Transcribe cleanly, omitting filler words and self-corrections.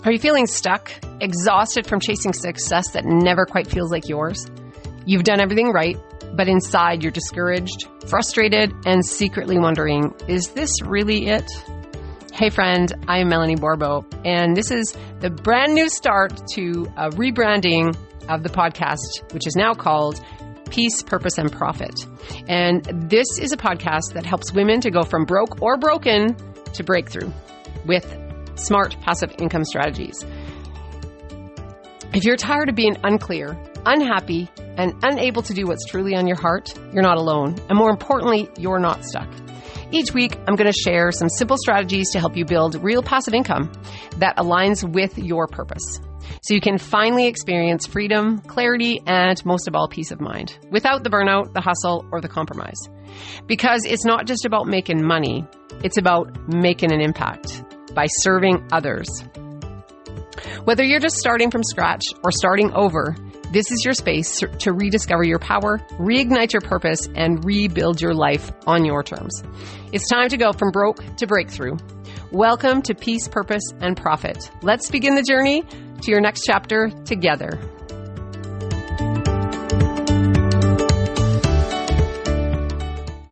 Are you feeling stuck, exhausted from chasing success that never quite feels like yours? You've done everything right, but inside you're discouraged, frustrated, and secretly wondering, is this really it? Hey friend, I'm Melanie Bourbeau, and this is the brand new start to a rebranding of the podcast, which is now called Peace, Purpose, and Profit. And this is a podcast that helps women to go from broke or broken to breakthrough with smart passive income strategies. If you're tired of being unclear, unhappy, and unable to do what's truly on your heart, you're not alone. And more importantly, you're not stuck. Each week, I'm going to share some simple strategies to help you build real passive income that aligns with your purpose, so you can finally experience freedom, clarity, and most of all, peace of mind without the burnout, the hustle, or the compromise. Because it's not just about making money, it's about making an impact by serving others. Whether you're just starting from scratch or starting over, this is your space to rediscover your power, reignite your purpose, and rebuild your life on your terms. It's time to go from broke to breakthrough. Welcome to Peace, Purpose, and Profit. Let's begin the journey to your next chapter together.